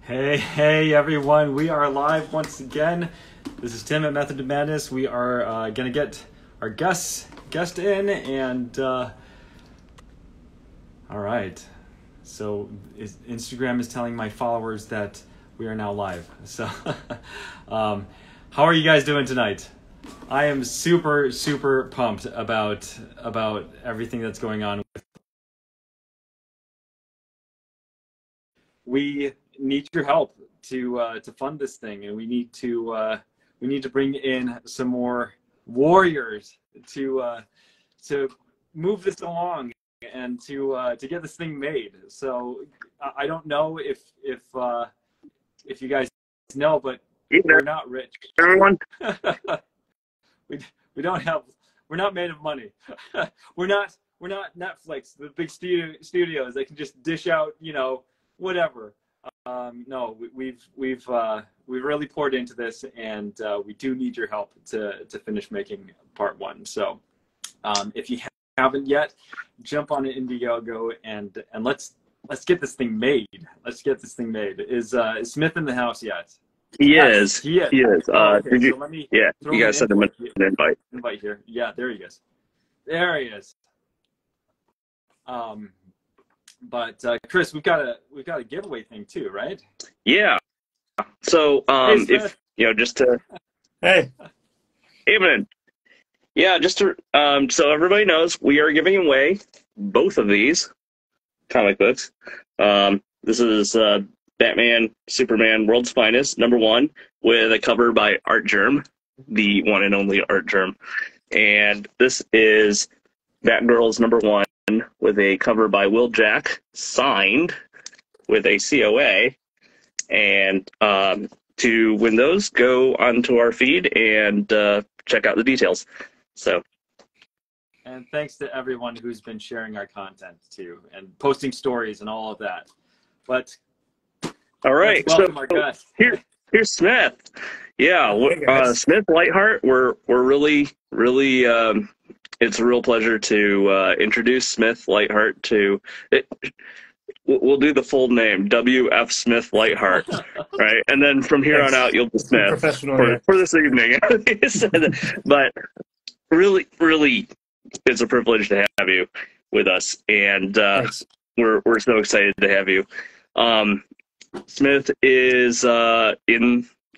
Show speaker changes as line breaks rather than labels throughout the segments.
Hey everyone, we are live once again. This is Tim at Method to Madness. We are gonna get our guest in, and all right. So Instagram is telling my followers that we are now live. So how are you guys doing tonight? I am super pumped about everything that's going on. We need your help to fund this thing, and we need to bring in some more warriors to move this along and to get this thing made. So I don't know if you guys know, but we're not rich.
Everyone,
we don't have. We're not made of money. We're not Netflix, the big studios that can just dish out, whatever. No, we've really poured into this, and we do need your help to finish making part one. So if you haven't yet, jump on Indiegogo and let's get this thing made. Let's get this thing made. Is Smith in the house yet?
he is.
He is.
He is.
Okay,
Did you?
so let me
Yeah,
throw
you guys sent him an invite.
invite here. Yeah, there he is. There he is. But Chris, we've got a giveaway thing too, right?
Yeah. So
Hey,
if just to
Hey.
evening. Yeah, just to so everybody knows, we are giving away both of these comic books. This is Batman, Superman, World's Finest, #1, with a cover by Art Germ, the one and only Art Germ. And this is Batgirl's #1 with a cover by Will Jack, signed with a COA. And to win those, go onto our feed and check out the details. So.
And thanks to everyone who's been sharing our content too, and posting stories and all of that. But
All right,
welcome our guest.
Here's Smith. Yeah,
Hey,
Smith Leithart. We're really it's a real pleasure to introduce Smith Leithart to it. We'll do the full name, W.F. Smith Leithart, right? And then from here on out, you'll be Smith
Professional,
for this evening. But really, it's a privilege to have you with us, and we're so excited to have you. Smith is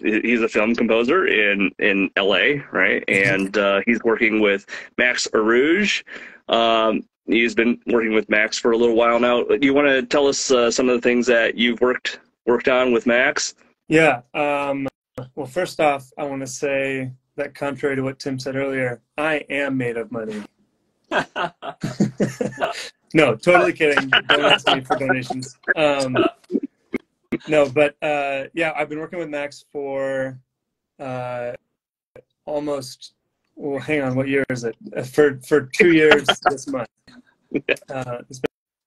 he's a film composer in LA, right? And he's working with Max Arouge. He's been working with Max for a little while now. Do you want to tell us some of the things that you've worked on with Max?
Yeah. Well, first off, I want to say that contrary to what Tim said earlier, I am made of money. No, totally kidding. Don't ask me for donations. No, but yeah, I've been working with Max for almost. Well, hang on. What year is it? For 2 years this month. It's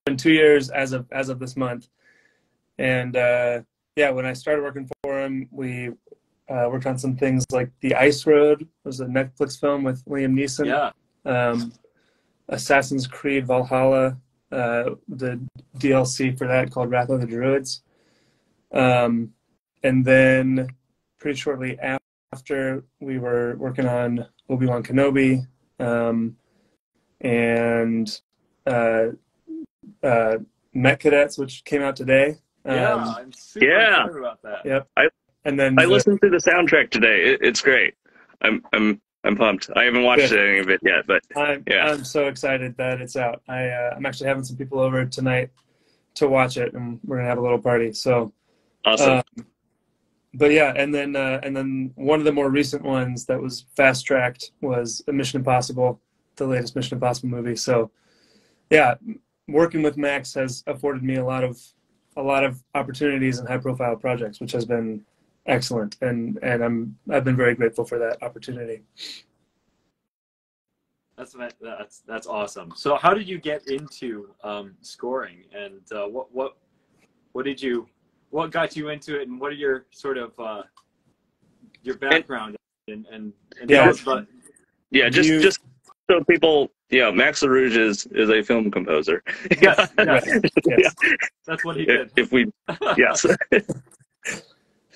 been 2 years as of this month, and yeah, when I started working for him, we worked on some things like The Ice Road. It was a Netflix film with Liam Neeson.
Yeah.
Assassin's Creed Valhalla, the DLC for that called Wrath of the Druids. And then pretty shortly after, we were working on Obi-Wan Kenobi, and Met Cadets, which came out today.
I'm super excited about that.
Yep. And then
I listened to the soundtrack today. It's great. I'm pumped. I haven't watched any of it yet, but
I'm so excited that it's out. I'm actually having some people over tonight to watch it, and we're gonna have a little party. So
awesome.
But yeah, and then one of the more recent ones that was fast tracked was Mission Impossible, the latest Mission Impossible movie. So yeah, working with Max has afforded me a lot of opportunities and high profile projects, which has been excellent, and I've been very grateful for that opportunity.
That's awesome. So how did you get into scoring, and what got you into it, and what are your sort of your background and
yeah,
but
just so people, Max LaRouge is a film composer.
Yes.
Yes.
That's what he did.
Yes.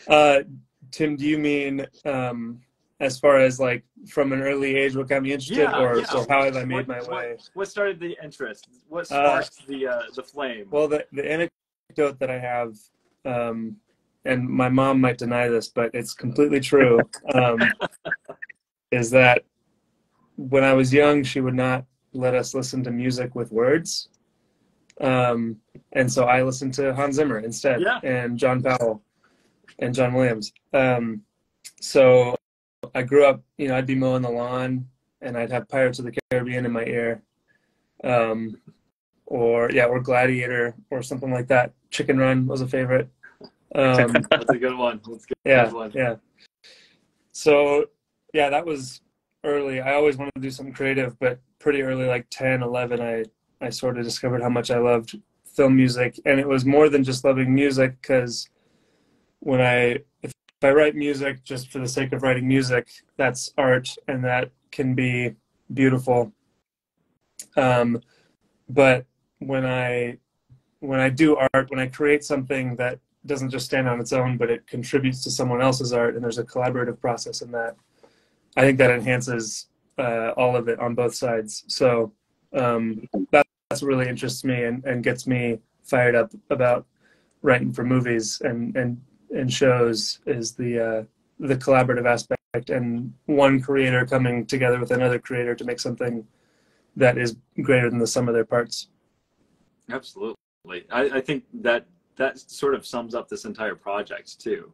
Tim, do you mean as far as like from an early age what got me interested, or how have I made my way?
What started the interest? What sparked the flame?
Well, the anecdote that I have, and my mom might deny this, but it's completely true, is that when I was young, she would not let us listen to music with words. And so I listened to Hans Zimmer instead, and John Powell and John Williams. So I grew up, I'd be mowing the lawn and I'd have Pirates of the Caribbean in my ear, or Gladiator or something like that. Chicken Run was a favorite.
That's a good one. That's a good one.
Yeah. So that was early. I always wanted to do something creative, but pretty early, like 10, 11, I sort of discovered how much I loved film music. And it was more than just loving music, because if I write music just for the sake of writing music, that's art, and that can be beautiful. But when I do art, when I create something that doesn't just stand on its own, but it contributes to someone else's art, and there's a collaborative process in that, I think that enhances all of it on both sides. So that's what really interests me and gets me fired up about writing for movies and shows, is the collaborative aspect, and one creator coming together with another creator to make something that is greater than the sum of their parts. Absolutely.
I think that sort of sums up this entire project too.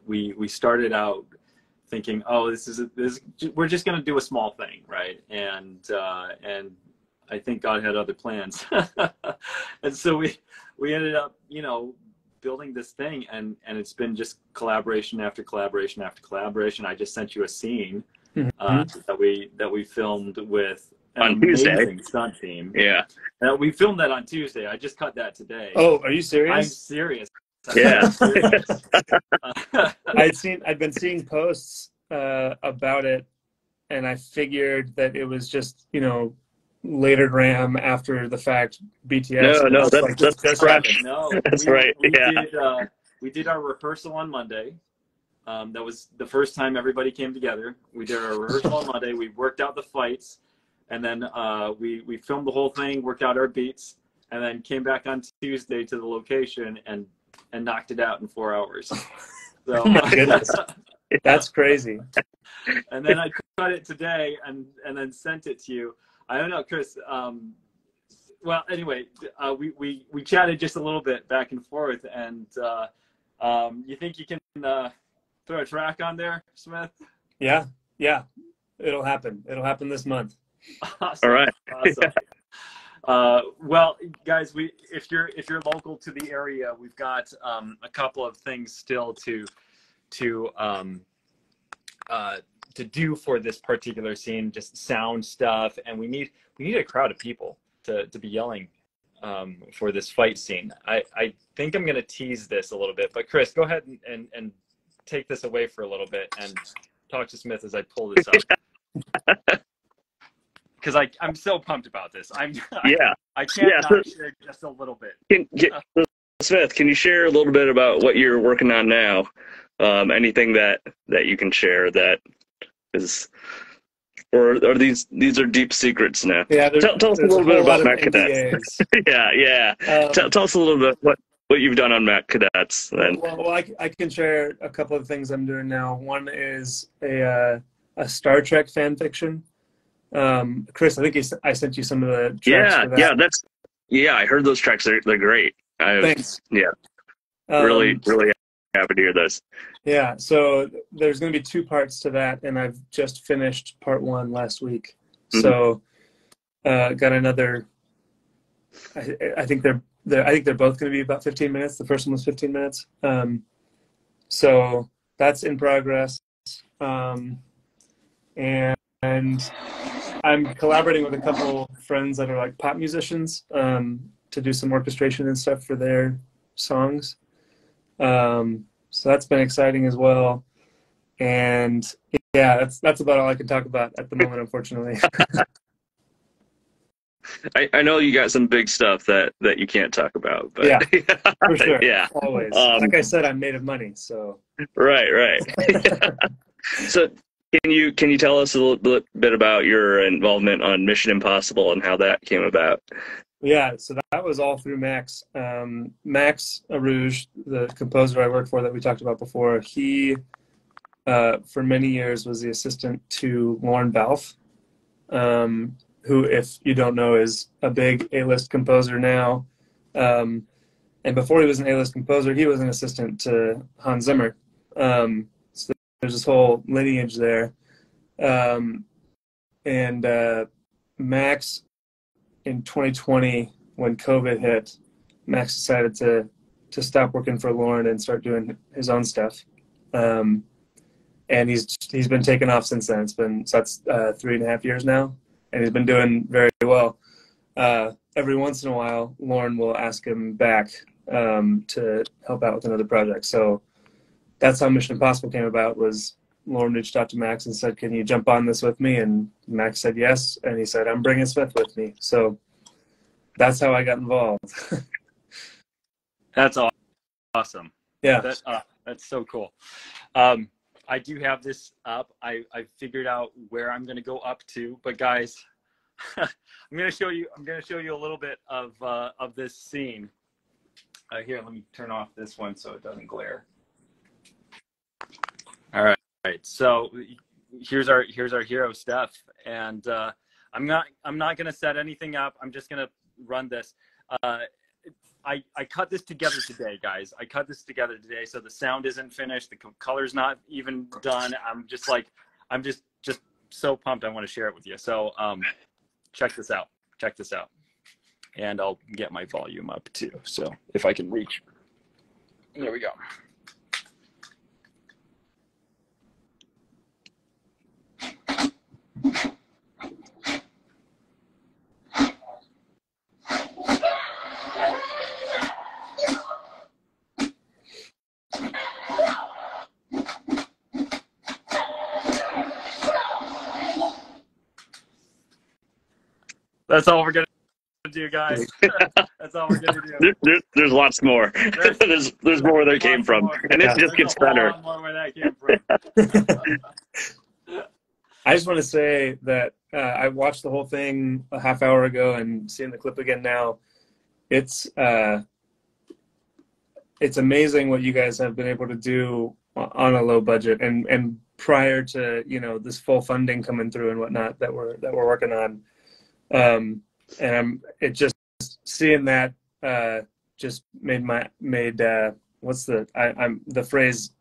We started out thinking, oh, we're just going to do a small thing, right? And I think God had other plans, and so we ended up, building this thing, and it's been just collaboration after collaboration after collaboration. I just sent you a scene that we filmed with an amazing stunt team.
Yeah,
we filmed that on Tuesday. I just cut that today.
Oh, are you serious?
I'm serious.
Yeah.
I'd been seeing posts about it, and I figured that it was just later gram after the fact BTS.
No, that's right.
No,
that's right.
We did our rehearsal on Monday. That was the first time everybody came together. We did our rehearsal on Monday. We worked out the fights, and then we filmed the whole thing, worked out our beats, and then came back on Tuesday to the location and knocked it out in 4 hours. So,
oh my goodness. That's crazy.
And then I cut it today and then sent it to you. I don't know, Chris. Well, anyway, we chatted just a little bit back and forth, and you think you can throw a track on there, Smith?
Yeah, it'll happen. It'll happen this month.
Awesome.
All right.
Awesome. Well, guys, if you're local to the area, we've got a couple of things still to do for this particular scene, just sound stuff, and we need a crowd of people to be yelling for this fight scene. I think I'm going to tease this a little bit, but Chris, go ahead and take this away for a little bit and talk to Smith as I pull this up. Because I'm so pumped about this. I can't not share just a little bit.
Smith, can you share a little bit about what you're working on now? Anything that you can share that is, or these are deep secrets now?
Yeah,
tell us a little bit about Mac Cadets. yeah. Tell us a little bit what you've done on Mac Cadets. Then.
Well, I can share a couple of things I'm doing now. One is a Star Trek fan fiction. Chris, I think I sent you some of the tracks for that.
I heard those tracks. They're great.
Thanks.
Yeah, really happy to hear this.
Yeah, so there's going to be 2 parts to that, and I've just finished part 1 last week. Mm-hmm. So got another. I think they're both going to be about 15 minutes. The first one was 15 minutes. So that's in progress, and I'm collaborating with a couple friends that are like pop musicians to do some orchestration and stuff for their songs. So that's been exciting as well. And yeah, that's about all I can talk about at the moment, unfortunately.
I know you got some big stuff that you can't talk about, but
Yeah, for sure.
yeah,
Always. Like I said, I'm made of money, so.
right. So can you tell us a little bit about your involvement on Mission Impossible and how that came about?
Yeah, so that was all through Max. Max Arouge, the composer I worked for that we talked about before, he, for many years, was the assistant to Lorne Balfe, who, if you don't know, is a big A-list composer now. And before he was an A-list composer, he was an assistant to Hans Zimmer. So there's this whole lineage there. And Max, in 2020, when COVID hit, Max decided to stop working for Lorne and start doing his own stuff. And he's been taken off since then. That's 3.5 years now, and he's been doing very well. Every once in a while, Lorne will ask him back to help out with another project. So that's how Mission Impossible came about. Was Lorne reached out to Max and said, "Can you jump on this with me?" And Max said yes, and he said, "I'm bringing Smith with me." So that's how I got involved.
That's awesome.
Yeah,
that's so cool. I do have this up. I figured out where I'm going to go up to, but guys, I'm going to show you a little bit of this scene. Here, let me turn off this one so it doesn't glare. All right. So here's our hero Steph, and I'm not going to set anything up. I'm just going to run this. I cut this together today, guys. I cut this together today, so the sound isn't finished. The color's not even done. I'm just so pumped. I want to share it with you. So check this out. And I'll get my volume up too. So if I can reach, there we go. That's all we're gonna do, guys. That's all we're gonna do.
There's lots more. There's more where that came from,
more.
and it just gets better.
More where that came from.
I just want to say that I watched the whole thing a half hour ago and seeing the clip again now. It's amazing what you guys have been able to do on a low budget and prior to this full funding coming through and whatnot that we're working on. And it just seeing that just made what's the phrase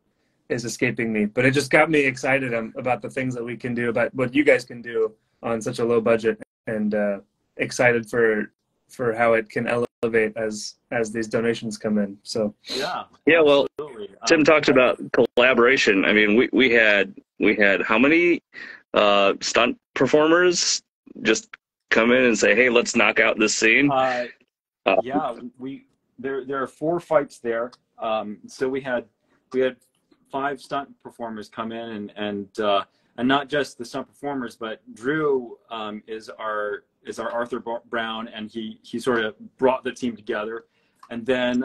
is escaping me, but it just got me excited about the things that we can do, about what you guys can do on such a low budget, and excited for how it can elevate as these donations come in. So
yeah. Well, Tim talked about collaboration. I mean, we had how many stunt performers just come in and say, "Hey, let's knock out this scene"?
Yeah, there are 4 fights there. So we had 5 stunt performers come in, and not just the stunt performers, but Drew is our Arthur Brown, and he sort of brought the team together. And then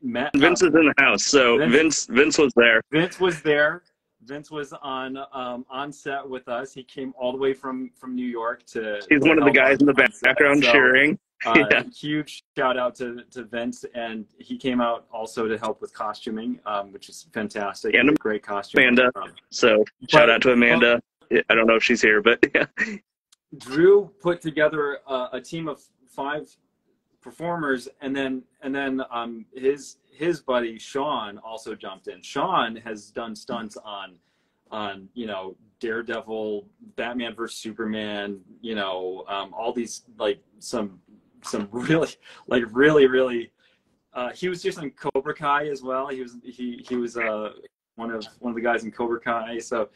Matt,
Vince is in the house, so Vince was there.
Vince was there. Vince was on set with us. He came all the way from New York to.
He's one of the guys in the background cheering. Yeah.
Huge shout out to Vince, and he came out also to help with costuming, which is fantastic.
And
great costume.
Amanda. So shout out to Amanda. I don't know if she's here, but yeah.
Drew put together a team of 5 performers, and then his buddy Sean also jumped in. Sean has done stunts on Daredevil, Batman vs Superman, all these some really he was just in Cobra Kai as well. He was one of the guys in Cobra Kai. So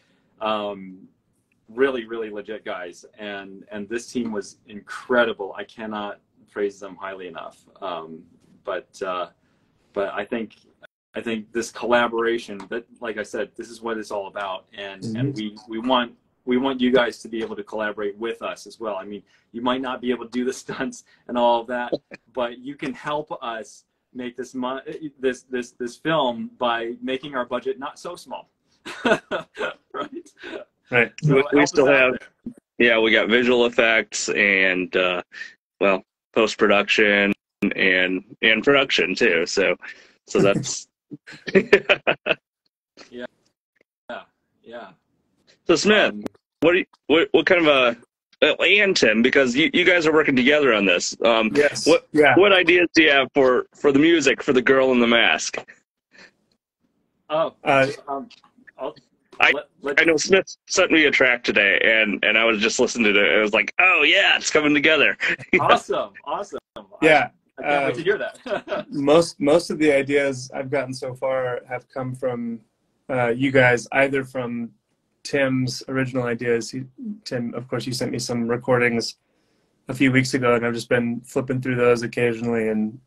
really legit guys, and this team was incredible. I cannot praise them highly enough. But I think this collaboration, that, like I said, this is what it's all about, and we want we want you guys to be able to collaborate with us as well. I mean, you might not be able to do the stunts and all of that, but you can help us make this film by making our budget not so small. Right.
Right.
So
we still have, yeah, we got visual effects and well, post-production and production too. So that's
yeah.
So Smith, what kind of and Tim, because you guys are working together on this.
Yes.
What ideas do you have for the music for the girl in the mask?
Oh,
I know Smith sent me a track today, and I was just listening to it. I was like, oh yeah, it's coming together.
Awesome.
Yeah.
I can't wait to hear that.
most of the ideas I've gotten so far have come from you guys, either from Tim's original ideas. Tim, of course, you sent me some recordings a few weeks ago, and I've just been flipping through those occasionally and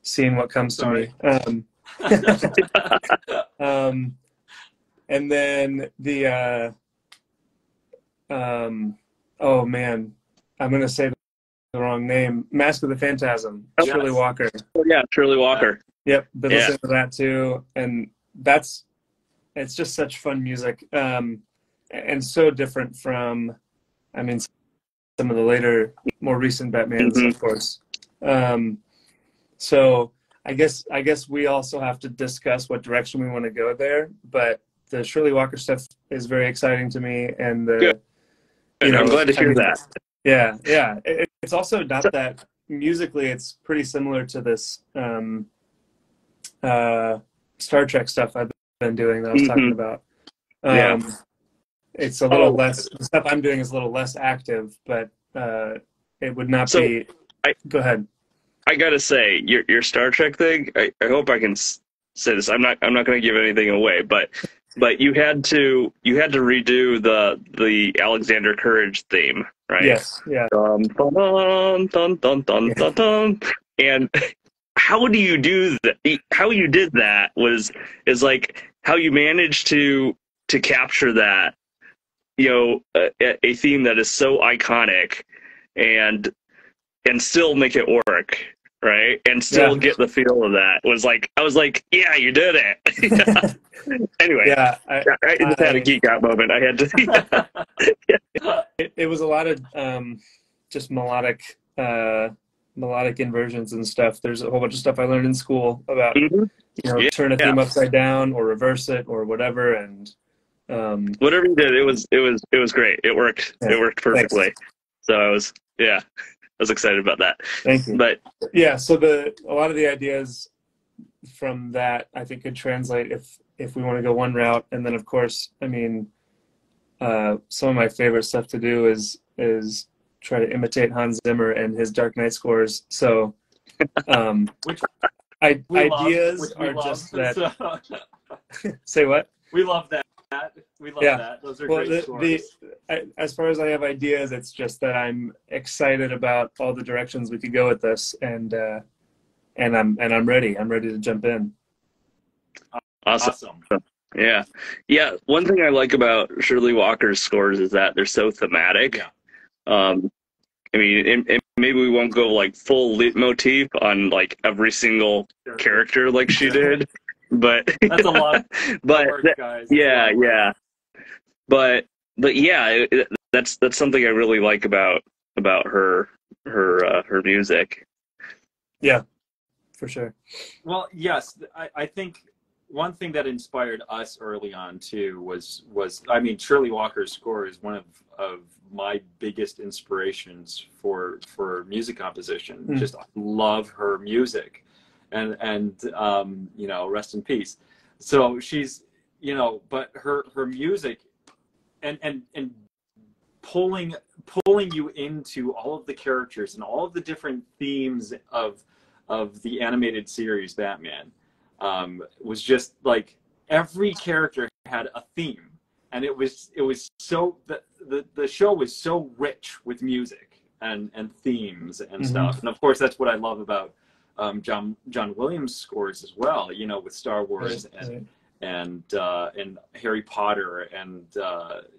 seeing what comes to me. And then the oh man, I'm gonna say the wrong name. Mask of the Phantasm.
Oh,
Shirley Walker.
Oh, yeah, Shirley Walker.
Yep, been listening to that too, and it's just such fun music, and so different from, I mean, some of the later, more recent Batmans, of course. So I guess we also have to discuss what direction we want to go there. But the Shirley Walker stuff is very exciting to me, and
I'm glad to hear that.
Yeah. It's also not that musically. It's pretty similar to this Star Trek stuff I've been doing that I was talking about. It's a little less. The stuff I'm doing is a little less active, but it would not be. Go ahead.
I gotta say, your Star Trek thing. I hope I can say this. I'm not going to give anything away, but you had to redo the Alexander Courage theme, right?
Yes. Yeah.
Dun, dun, dun, dun, dun, dun, dun. And how do you do that? How you did that is like how you managed to capture that, a theme that is so iconic and still make it work, right? And still get the feel of that. I was like, yeah, you did it. Anyway, I just had a geek out moment. I had to.
It was a lot of just melodic inversions and stuff. There's a whole bunch of stuff I learned in school about turn a theme upside down or reverse it or whatever, and
whatever you did, it was great. It worked. It worked perfectly.
Thanks.
So I was excited about that.
Thank you.
But
yeah, so a lot of the ideas from that I think could translate if we want to go one route, and then of course, I mean, some of my favorite stuff to do is try to imitate Hans Zimmer and his Dark Knight scores. So ideas are just that.
So.
Say what?
We love that. We love that. Those are great scores.
As far as I have ideas, it's just that I'm excited about all the directions we could go with this, and I'm ready. I'm ready to jump in.
Awesome. Yeah. One thing I like about Shirley Walker's scores is that they're so thematic.
Yeah.
I mean, and maybe we won't go like full leitmotif on like every single character like she did, but
that's a lot of work, guys.
Yeah. But yeah, that's something I really like about her music.
Yeah, for sure.
Well, yes, I think one thing that inspired us early on too was I mean, Shirley Walker's score is one of my biggest inspirations for music composition. Just love her music, and rest in peace. So she's but her music and pulling you into all of the characters and all of the different themes of the animated series Batman. Was just like every character had a theme, and it was so the show was so rich with music and themes and stuff. And of course, that's what I love about John Williams scores as well. With Star Wars and Harry Potter, and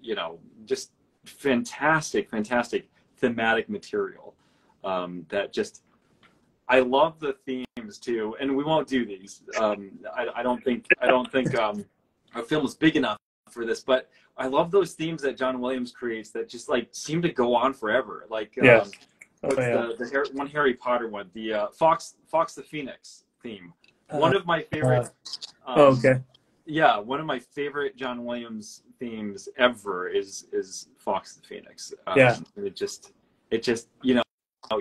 you know, just fantastic thematic material. That just, I love the themes too, and we won't do these. I don't think our film is big enough for this, but I love those themes that John Williams creates that just like seem to go on forever. Like
Yes.
the one Harry Potter one, the Fox the Phoenix theme. One of my favorite.
Okay.
Yeah, one of my favorite John Williams themes ever is Fox the Phoenix.
Yeah.
It just you know,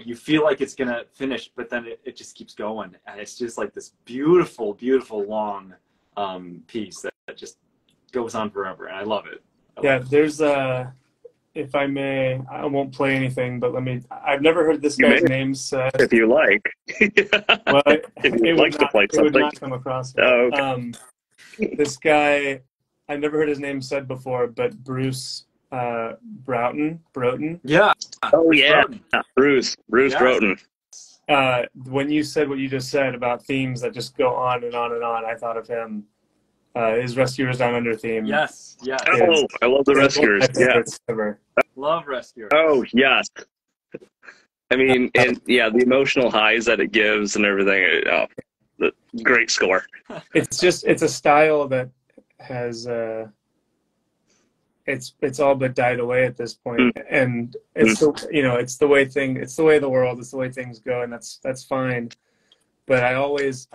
you feel like it's gonna finish, but then it just keeps going, and it's just like this beautiful long piece that just goes on forever, and I love it.
There's if I may, I won't play anything, but I've never heard this guy's name said.
If you like.
Well,
if you like to play
it
something.
would not come across.
Oh, okay.
This guy, I've never heard his name said before, but Bruce Broughton.
Yeah.
Oh yeah, Bruce
Yes.
Broughton.
When you said what you just said about themes that just go on and on and on, I thought of him. His Rescuers Down Under theme.
Yes.
Oh, I love the Rescuers. Yeah.
Ever.
Love Rescuers.
Oh yes. I mean, and yeah, the emotional highs that it gives and everything. Oh, great score.
It's a style that has it's all but died away at this point, and it's it's the way the world, it's the way things go, and that's fine. But I always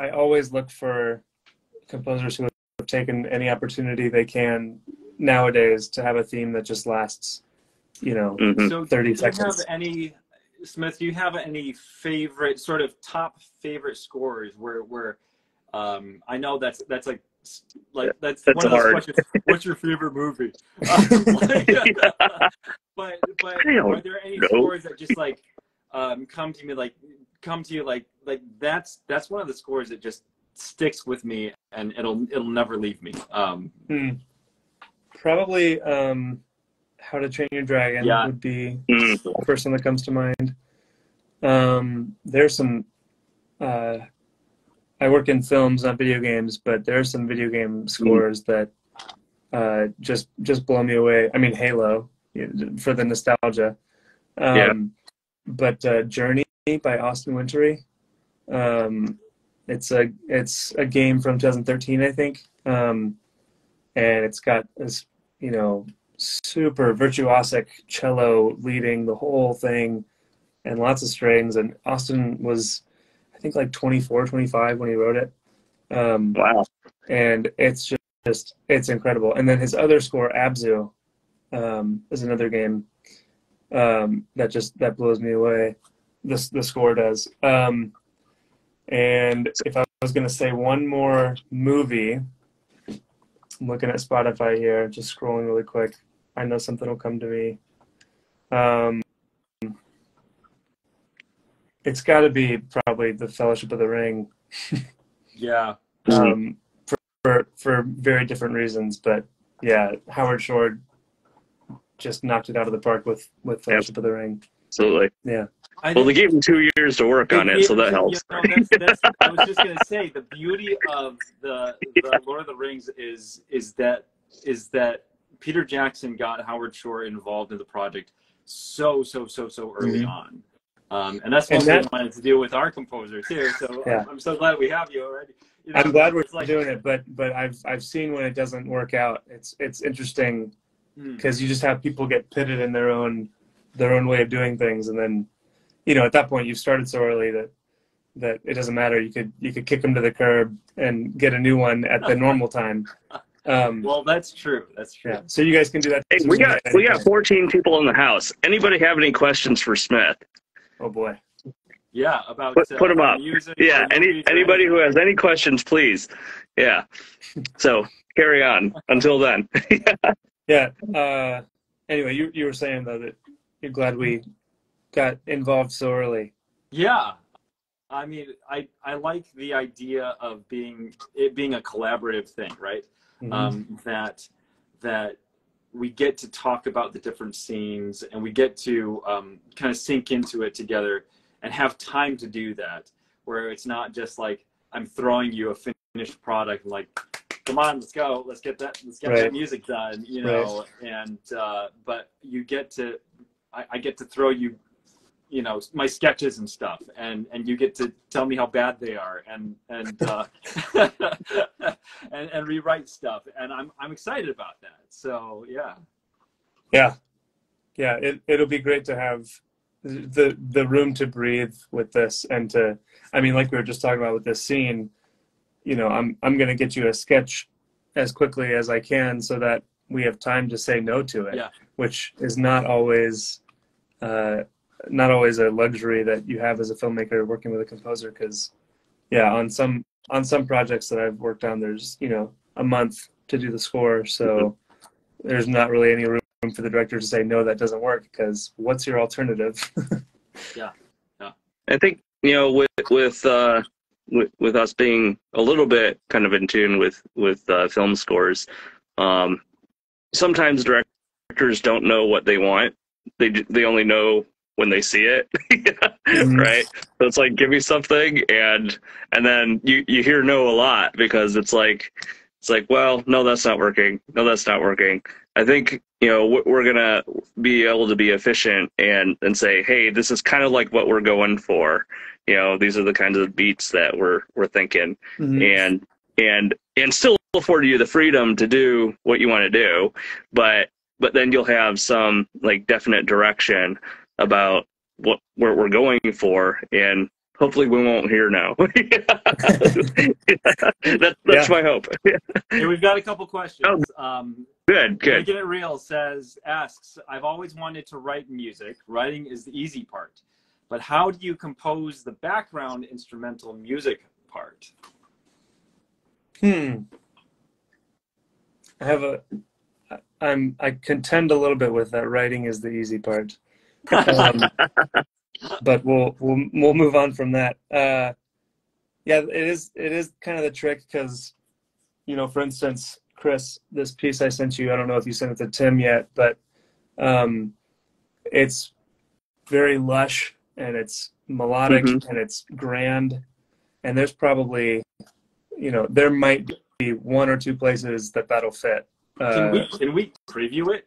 look for composers who have taken any opportunity they can nowadays to have a theme that just lasts,
So
30
do
seconds.
you have any, Smith? Do you have any favorite top favorite scores where I know that's like that's one of those
hard.
questions. What's your favorite movie? But are there any scores that just like come to you like that's one of the scores that just sticks with me and it'll never leave me?
Probably How to Train Your Dragon would be the first one that comes to mind. There's some I work in films, not video games, but there are some video game scores that just blow me away. I mean, Halo, for the nostalgia. But Journey by Austin Wintory. It's a game from 2013, I think. And it's got this, super virtuosic cello leading the whole thing and lots of strings. And Austin was, I think, like 24, 25 when he wrote it.
Wow.
And it's it's incredible. And then his other score, Abzu, is another game that blows me away. The score does. And if I was going to say one more movie, I'm looking at Spotify here, just scrolling really quick. I know something will come to me. It's got to be probably The Fellowship of the Ring.
Yeah.
For very different reasons, but yeah, Howard Shore just knocked it out of the park with Fellowship of the Ring.
Absolutely.
Yeah.
Well, they gave him 2 years to work on it, so that helps.
That's, I was just gonna say, the beauty of the Lord of the Rings is that Peter Jackson got Howard Shore involved in the project so early on, and that's what we wanted to do with our composer too. So yeah. I'm so glad we have you already.
I'm glad we're doing it, but I've seen when it doesn't work out. It's interesting because you just have people get pitted in their own way of doing things, and then at that point you've started so early that it doesn't matter. You could kick them to the curb and get a new one at the normal time.
Well, that's true. That's true.
Yeah. So you guys can do that.
Hey, we got 14 people in the house. Anybody have any questions for Smith?
Oh boy.
Yeah, about
put them up.
Music,
yeah, anybody who has any questions, please. Yeah. So carry on until then.
Yeah. Anyway, you were saying though that you're glad we got involved so early.
Yeah. I mean, I like the idea of it being a collaborative thing, right? That we get to talk about the different scenes and we get to kind of sink into it together and have time to do that, where it's not just like I'm throwing you a finished product and like, come on, let's go, let's get that music done, you know. And but you get to, I get to throw you, you know, my sketches and stuff, and you get to tell me how bad they are, and and rewrite stuff, and I'm excited about that. So yeah.
It'll be great to have the room to breathe with this, and to, I mean, like we were just talking about with this scene, you know, I'm going to get you a sketch as quickly as I can so that we have time to say no to it, which is not always a luxury that you have as a filmmaker working with a composer. Because on some projects that I've worked on, there's, you know, a month to do the score, so there's not really any room for the director to say no, that doesn't work, because what's your alternative?
yeah
I think, you know, with us being a little bit kind of in tune with film scores, sometimes directors don't know what they want. They only know when they see it, right? So it's like, give me something, and then you hear no a lot, because it's like, well, no, that's not working. No, that's not working. I think, you know, we're gonna be able to be efficient and say, hey, this is kind of like what we're going for. You know, these are the kinds of beats that we're thinking, and still afford you the freedom to do what you want to do, but then you'll have some like definite direction about where we're going for, and hopefully we won't hear no. That's my hope.
Hey, we've got a couple questions.
Good.
Making It Real asks, I've always wanted to write music. Writing is the easy part, but how do you compose the background instrumental music part?
I contend a little bit with that. Writing is the easy part. But we'll move on from that. It is kind of the trick, because, you know, for instance, Chris, this piece I sent you, I don't know if you sent it to Tim yet, but it's very lush, and it's melodic, and it's grand, and there's probably, you know, there might be one or two places that'll fit.
Can we preview it?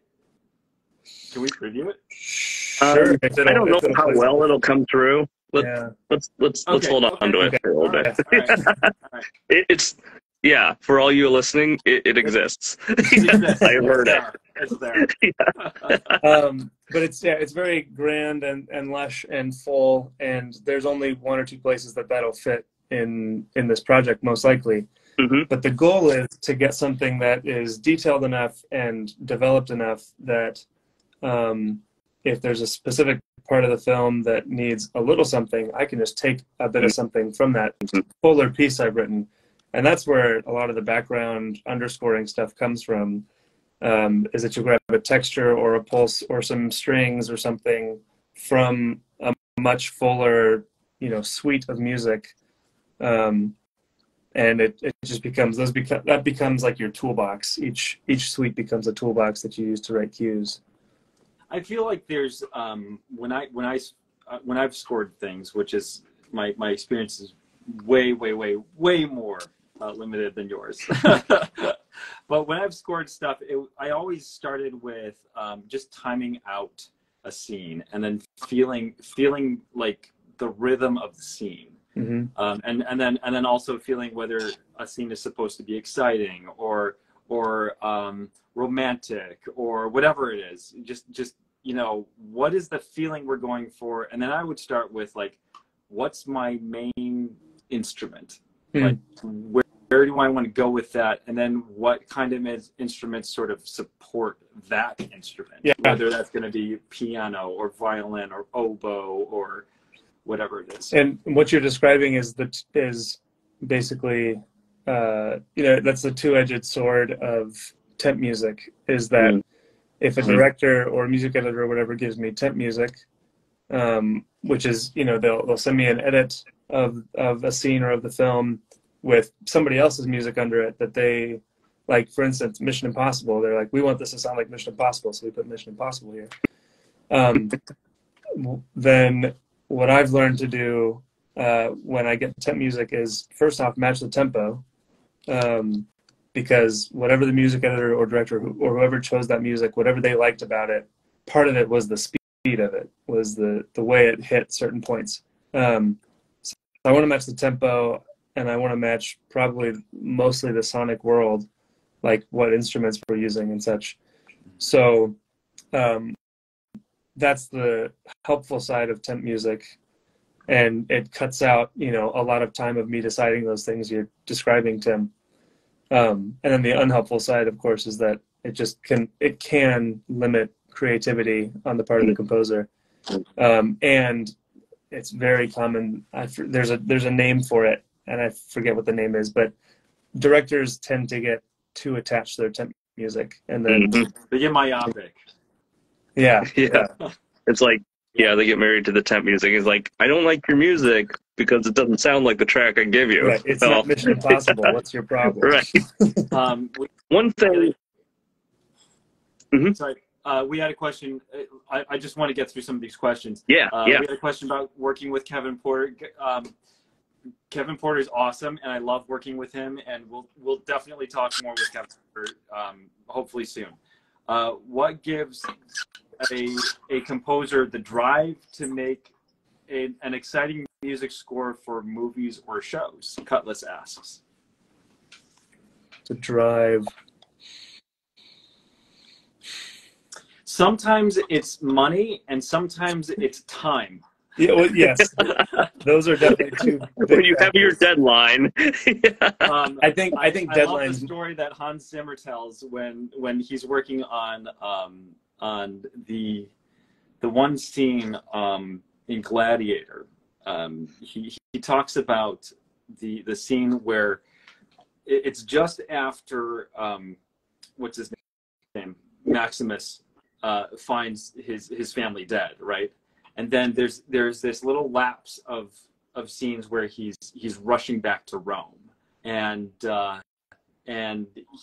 Can we preview it?
Sure.
I don't know how well it'll come through. Let's hold on to it for a little bit.
All right.
It's for all you listening, it exists. I heard it.
It's there.
But it's very grand and lush and full, and there's only one or two places that'll fit in this project, most likely. But the goal is to get something that is detailed enough and developed enough that if there's a specific part of the film that needs a little something, I can just take a bit of something from that fuller piece I've written. And that's where a lot of the background underscoring stuff comes from, is that you grab a texture or a pulse or some strings or something from a much fuller, you know, suite of music. And it just becomes, that becomes like your toolbox. Each suite becomes a toolbox that you use to write cues.
I feel like there's when I've scored things, which is my experience is way more limited than yours. But when I've scored stuff, I always started with just timing out a scene, and then feeling like the rhythm of the scene, and then also feeling whether a scene is supposed to be exciting or romantic or whatever it is. Just you know, what is the feeling we're going for? And then I would start with, like, what's my main instrument? Like, where do I want to go with that? And then what kind of instruments sort of support that instrument? Whether that's going to be piano or violin or oboe or whatever it is.
And what you're describing is basically, you know, that's the two-edged sword of temp music, is that if a director or a music editor or whatever gives me temp music, which is, you know, they'll send me an edit of a scene or of the film with somebody else's music under it that they, like, for instance, Mission Impossible, they're like, we want this to sound like Mission Impossible, so we put Mission Impossible here. Then what I've learned to do when I get temp music is, first off, match the tempo. because whatever the music editor or director or whoever chose that music, whatever they liked about it, part of it was the speed of it, was the way it hit certain points. So I want to match the tempo, and I want to match probably mostly the sonic world, like what instruments we're using and such. So that's the helpful side of temp music, and it cuts out, you know, a lot of time of me deciding those things you're describing, Tim. And then the unhelpful side, of course, is that it can limit creativity on the part of the composer. And it's very common. There's a name for it, and I forget what the name is, but directors tend to get too attached to their temp music, and then
they get myopic.
Yeah.
It's like, yeah, they get married to the temp music. It's like, I don't like your music because it doesn't sound like the track I give you.
Right. It's not Mission Impossible.
Yeah.
What's your problem?
Right. One thing.
Sorry, we had a question. I just want to get through some of these questions.
Yeah.
We had a question about working with Kevin Porter. Kevin Porter is awesome, and I love working with him. And we'll definitely talk more with Kevin Porter, hopefully soon. What gives a composer the drive to make an exciting music score for movies or shows? Cutlass asks.
To drive.
Sometimes it's money, and sometimes it's time.
Yeah, well, yes, those are definitely two.
When you have your deadline.
I think deadlines.
I love the story that Hans Zimmer tells when he's working on the one scene in Gladiator. He talks about the scene where it's just after what's his name, Maximus finds his family dead, right? And then there's this little lapse of scenes where he's rushing back to Rome, and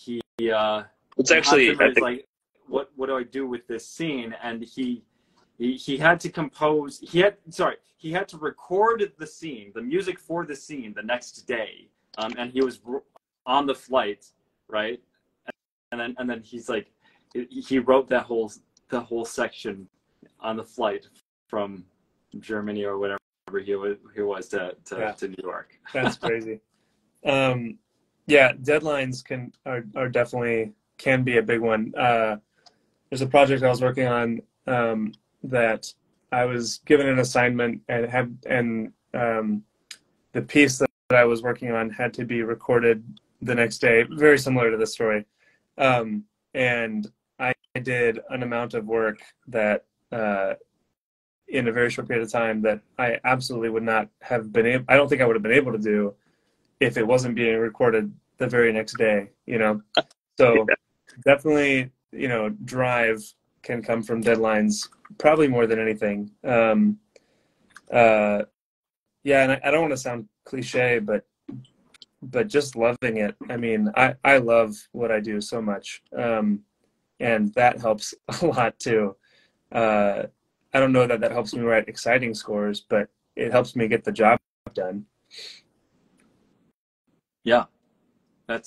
he
it's actually
like, what do I do with this scene? And he had to compose. He had to record the scene, the music for the scene, the next day, and he was on the flight, right? And then he's like, he wrote the whole section on the flight from Germany or whatever he was to New York.
That's crazy. Yeah, deadlines are definitely can be a big one. There's a project I was working on that I was given an assignment and the piece that I was working on had to be recorded the next day. Very similar to this story, and I did an amount of work that in a very short period of time that I absolutely would not have been able. I don't think I would have been able to do if it wasn't being recorded the very next day. You know, so definitely, you know, drive can come from deadlines, probably more than anything. Yeah, and I don't want to sound cliche, but just loving it. I mean, I love what I do so much, and that helps a lot too. I don't know that helps me write exciting scores, but it helps me get the job done.
Yeah, I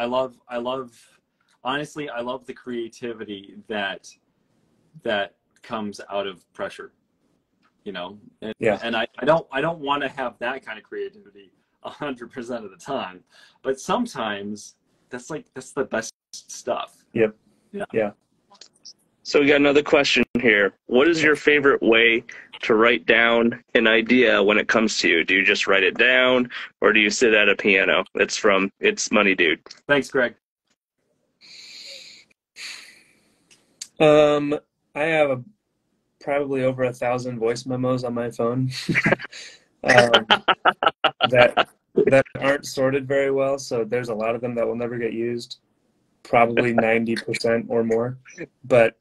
love honestly, I love the creativity that comes out of pressure, you know. And I don't want to have that kind of creativity 100% of the time, but sometimes that's the best stuff.
Yep. Yeah.
So we got another question here. What is your favorite way to write down an idea when it comes to you? Do you just write it down, or do you sit at a piano? It's Money Dude.
Thanks, Greg.
I have probably over 1,000 voice memos on my phone that aren't sorted very well. So there's a lot of them that will never get used. Probably 90% or more, but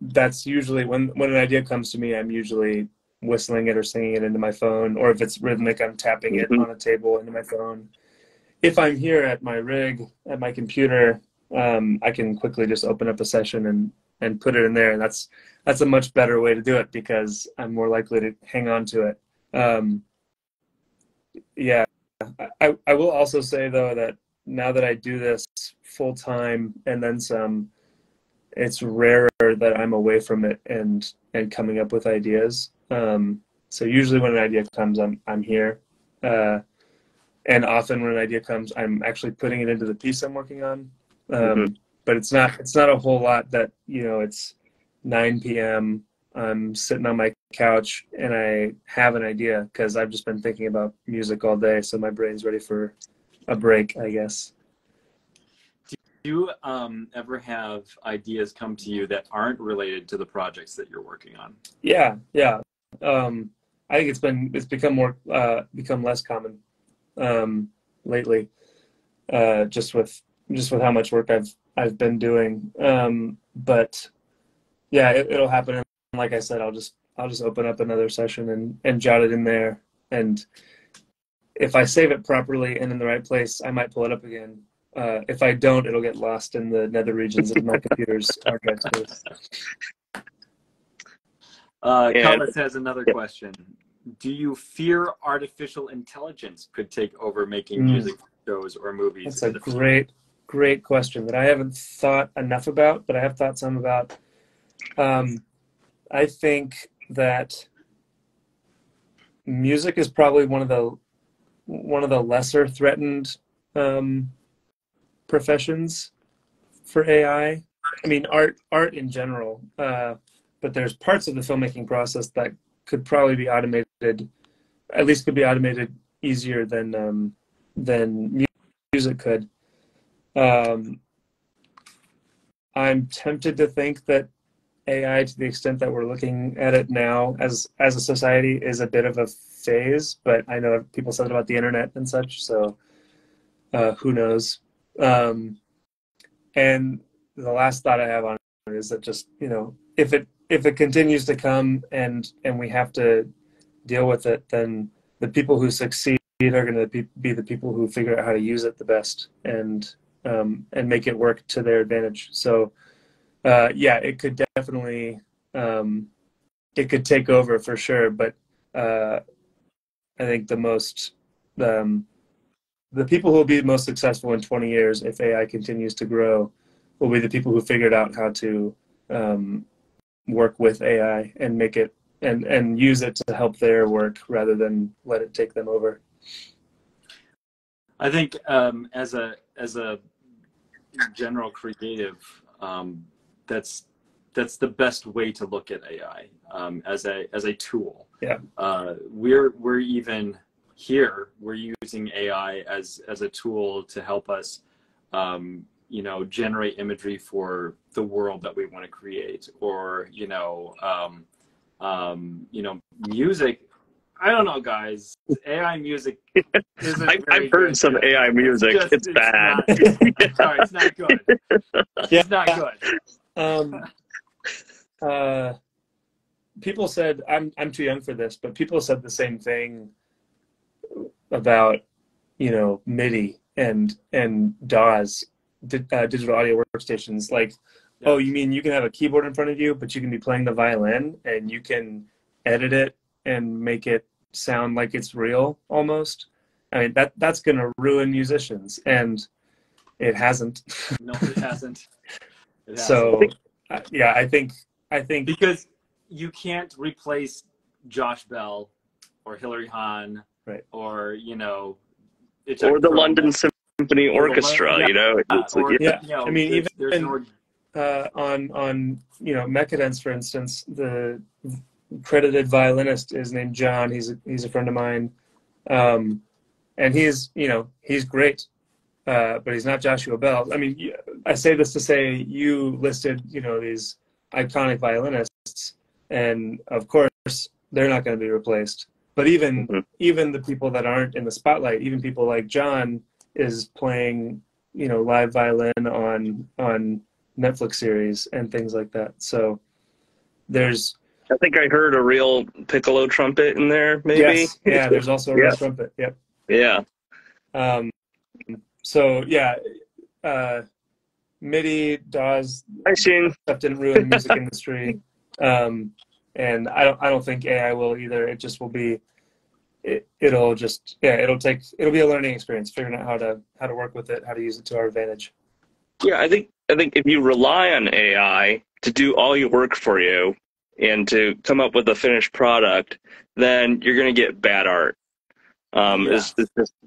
that's usually when an idea comes to me, I'm usually whistling it or singing it into my phone, or if it's rhythmic, I'm tapping it on a table into my phone. If I'm here at my rig, at my computer, I can quickly just open up a session and put it in there, and that's a much better way to do it because I'm more likely to hang on to it. Yeah. I will also say though that now that I do this full time and then some, it's rarer that I'm away from it and coming up with ideas. So usually when an idea comes, I'm here, and often when an idea comes, I'm actually putting it into the piece I'm working on. But it's not a whole lot that, you know, it's 9 p.m. I'm sitting on my couch and I have an idea because I've just been thinking about music all day, so my brain's ready for a break, I guess.
Do you ever have ideas come to you that aren't related to the projects that you're working on?
Yeah. I think it's become less common lately, just with how much work I've been doing. But yeah, it'll happen. And like I said, I'll just open up another session and jot it in there. And if I save it properly and in the right place, I might pull it up again. If I don't, it'll get lost in the nether regions of my computer's hard drive space.
Carlos has another question. Do you fear artificial intelligence could take over making music shows or movies?
That's a great question that I haven't thought enough about, but I have thought some about. I think that music is probably one of the lesser threatened professions for AI. I mean, art in general, but there's parts of the filmmaking process that could probably be automated, at least could be automated easier than music could. I'm tempted to think that AI, to the extent that we're looking at it now as a society, is a bit of a phase, but I know people said it about the internet and such, so who knows. And the last thought I have on it is that just, you know, if it continues to come and we have to deal with it, then the people who succeed are going to be the people who figure out how to use it the best and make it work to their advantage. So yeah, it could definitely it could take over for sure, but I think the people who will be most successful in 20 years, if AI continues to grow, will be the people who figured out how to work with AI and make it and use it to help their work rather than let it take them over.
I think as a general creative, that's the best way to look at AI as a tool.
Yeah.
We're even here. We're using AI as a tool to help us, you know, generate imagery for the world that we want to create, or music. I don't know, guys. AI music isn't
I've heard some AI music. It's bad.
Sorry, it's not good. It's not good.
People said I'm too young for this, but people said the same thing about, you know, MIDI and DAWs, digital audio workstations. Like, oh, you mean you can have a keyboard in front of you, but you can be playing the violin and you can edit it and make it sound like it's real almost? I mean, that's going to ruin musicians, and it hasn't.
No, it hasn't.
So, yeah, I think
because you can't replace Josh Bell or Hilary Hahn,
right,
or, you know,
or the London Symphony Orchestra. You know,
I mean, even on you know, Mecadence, for instance, the credited violinist is named John. He's a friend of mine, and he's great, but he's not Joshua Bell. I mean, I say this to say you listed, you know, these iconic violinists, and of course they're not going to be replaced. But even the people that aren't in the spotlight, even people like John is playing, you know, live violin on Netflix series and things like that. So there's.
I think I heard a real piccolo trumpet in there, maybe.
Yes. Yeah, there's also a real trumpet. Yep.
Yeah.
So yeah, MIDI, DAWs, stuff didn't ruin the music industry, and I don't think AI will either. It just will be it'll just, yeah, it'll be a learning experience, figuring out how to work with it, how to use it to our advantage.
Yeah, I think if you rely on AI to do all your work for you and to come up with a finished product, then you're going to get bad art.
Yeah.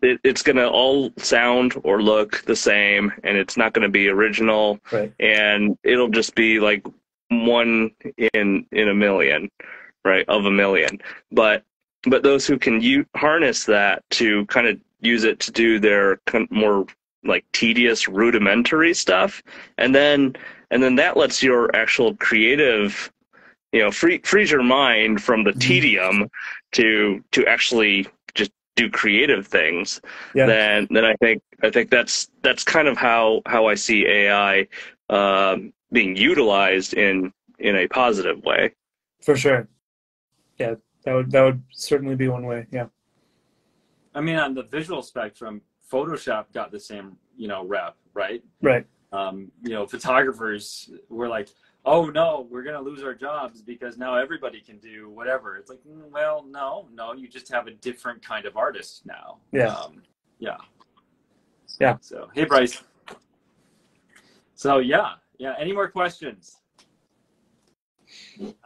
It's going to all sound or look the same, and it's not going to be original,
Right.
and it'll just be like one in a million, right, of a million. But those who can harness that to kind of use it to do their more like tedious rudimentary stuff, and then that lets your actual creative, frees your mind from the tedium to actually just do creative things.
Yeah.
Then I think that's kind of how I see AI being utilized in a positive way.
For sure. Yeah, that would certainly be one way. Yeah.
I mean, on the visual spectrum, Photoshop got the same, rep, right?
Right.
Photographers were like, oh no, we're going to lose our jobs because now everybody can do whatever. It's like, well, no, you just have a different kind of artist now.
Yeah.
Yeah. So, hey, Bryce. So, yeah. Any more questions?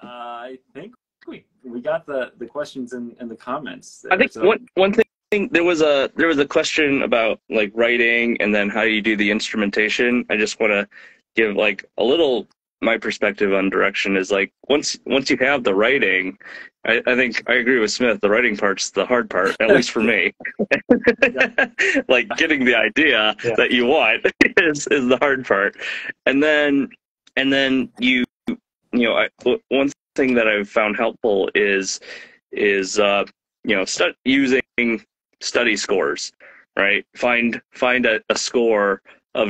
I think we got the questions in the comments there.
I think one thing, there was a question about like writing and then how you do the instrumentation. I just want to give like a little my perspective on direction is like once you have the writing, I think I agree with Smith. The writing part's the hard part, at least for me. Like getting the idea that you want is the hard part, and then one thing that I've found helpful is using study scores, right? Find a score of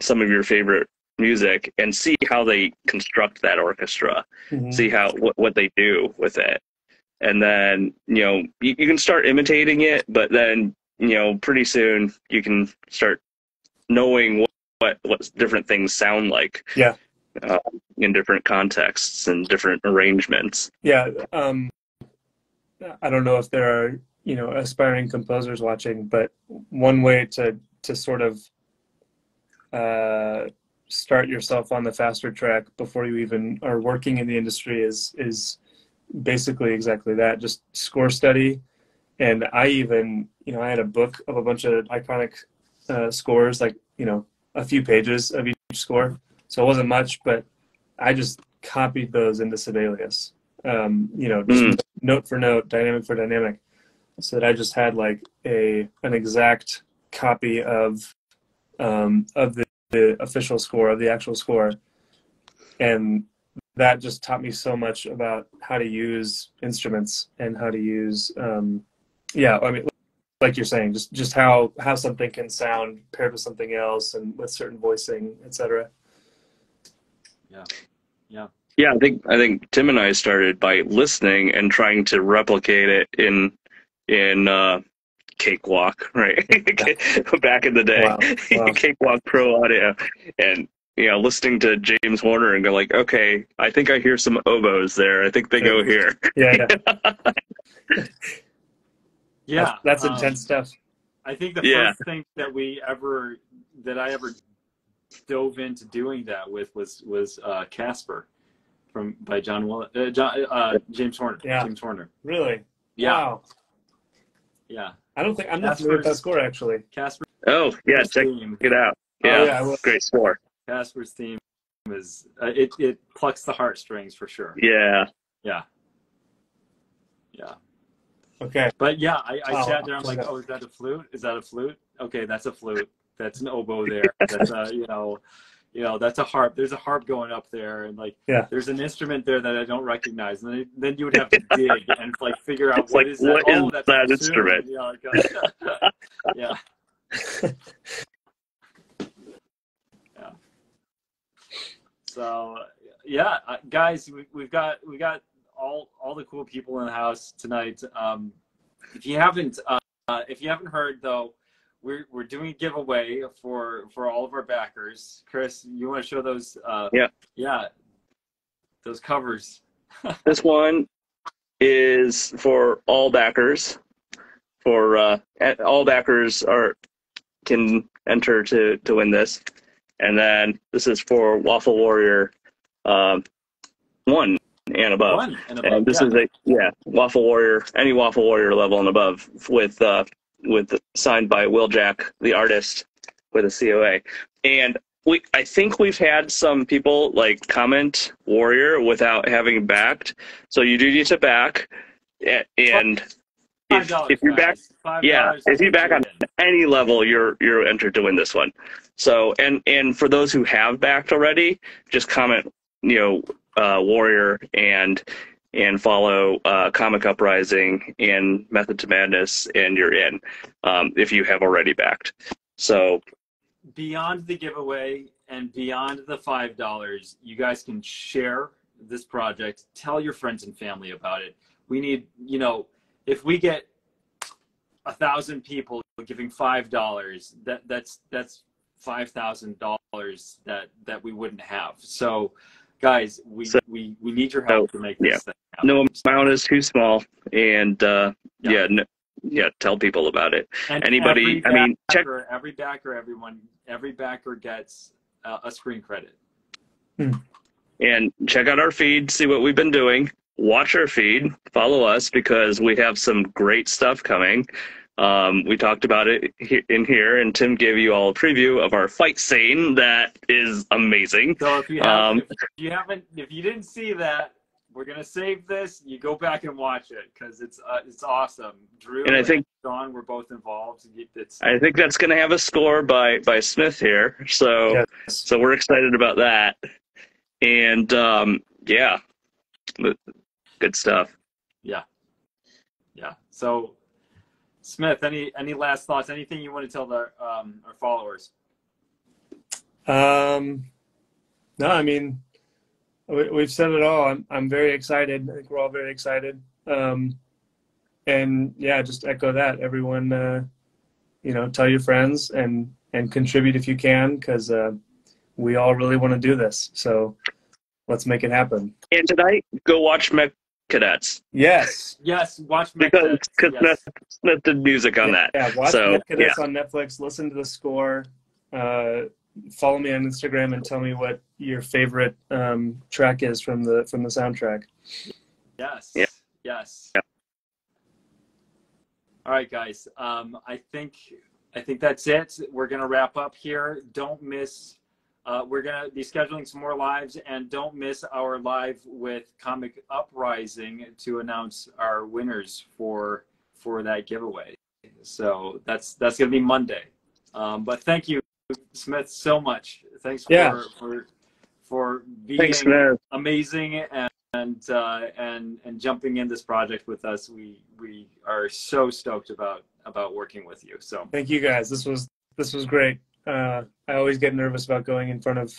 some of your favorite music and see how they construct that orchestra, see what they do with it, and then you can start imitating it, but then pretty soon you can start knowing what different things sound like.
Yeah.
In different contexts and different arrangements.
Yeah. I don't know if there are, aspiring composers watching, but one way to sort of start yourself on the faster track before you even are working in the industry is basically exactly that, just score study. And I even, I had a book of a bunch of iconic scores, like, a few pages of each score. So it wasn't much, but I just copied those into Sibelius, just note for note, dynamic for dynamic, so that I just had like an exact copy of the official score, of the actual score. And that just taught me so much about how to use instruments and how to use, like you're saying, just how something can sound paired with something else and with certain voicing, etc.
Yeah, I think Tim and I started by listening and trying to replicate it in Cakewalk, right? Back in the day. Wow. Cakewalk Pro Audio, and listening to James Horner and go like, okay, I think I hear some oboes there. I think they go here.
Yeah.
That's intense stuff.
I think the first thing that I ever dove into doing that with was Casper by James Horner.
Yeah.
James Horner.
Really?
Yeah.
Wow.
Yeah.
I'm not familiar with that score actually.
Casper.
Oh yeah, check it out. Yeah, great score.
Casper's theme is it plucks the heartstrings for sure.
Yeah.
Okay. But yeah, I sat there. I'm like, oh, is that a flute? Is that a flute? Okay, that's a flute. That's an oboe there. That's that's a harp. There's a harp going up there, and there's an instrument there that I don't recognize. And then you would have to dig and figure out what is that
instrument.
Yeah. So guys, we got all the cool people in the house tonight. If you haven't heard though, we're doing a giveaway for all of our backers. Chris, you want to show those? Those covers.
This one is for all backers. For all backers can enter to win this, and then this is for Waffle Warrior 1 and above.
1 and above.
And this is Waffle Warrior, any Waffle Warrior level and above, with signed by Will Jack, the artist, with a COA. And I think we've had some people like comment Warrior without having backed, so you do need to back. And if you're back, if you back on any level, you're entered to win this one. So and for those who have backed already, just comment Warrior and follow Comic Uprising and Method to Madness, and you're in if you have already backed. So
beyond the giveaway and beyond the $5, you guys can share this project. Tell your friends and family about it. We need, if we get 1,000 people giving $5, that's $5,000 that we wouldn't have. So, guys, we need your help to make this thing happen.
No amount is too small, and tell people about it.
And
anybody, check
every backer gets a screen credit.
And check out our feed, see what we've been doing. Watch our feed, follow us, because we have some great stuff coming. We talked about it in here, and Tim gave you all a preview of our fight scene that is amazing.
So if you didn't see that, we're gonna save this. You go back and watch it because it's awesome. Drew and I think Sean were both involved.
I think that's gonna have a score by Smith here. So so we're excited about that. And good stuff.
Yeah. So, Smith, any last thoughts? Anything you want to tell our followers?
No, we've said it all. I'm very excited. I think we're all very excited. And just echo that. Everyone, tell your friends and contribute if you can, because we all really want to do this. So let's make it happen.
And tonight, go watch Mech Cadets.
Yes,
watch Mech Cadets.
Because Smith did music on that.
Yeah, watch Mech Cadets on Netflix. Listen to the score. Follow me on Instagram and tell me what your favorite track is from the soundtrack.
Yes. All right, guys. I think that's it. We're gonna wrap up here. Don't miss. We're gonna be scheduling some more lives, and don't miss our live with Comic Uprising to announce our winners for that giveaway. So that's gonna be Monday. But thank you, Smith, so much. Thanks for being amazing and jumping in this project with us. We are so stoked about working with you. So
thank you, guys. This was great. I always get nervous about going in front of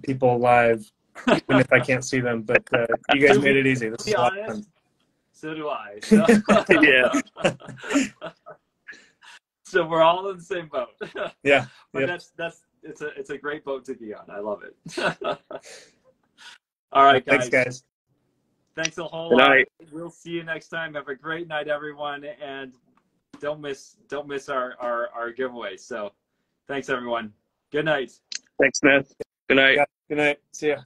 people live, even if I can't see them. But you guys made it easy. This is a lot of fun.
So do I. So.
Yeah.
So we're all in the same boat.
Yeah.
But it's a great boat to be on. I love it. All right, guys.
Thanks, guys.
Thanks a whole lot. We'll see you next time. Have a great night, everyone, and don't miss our giveaway. So thanks, everyone. Good night.
Thanks, Smith. Good night.
Yeah, good night. See ya.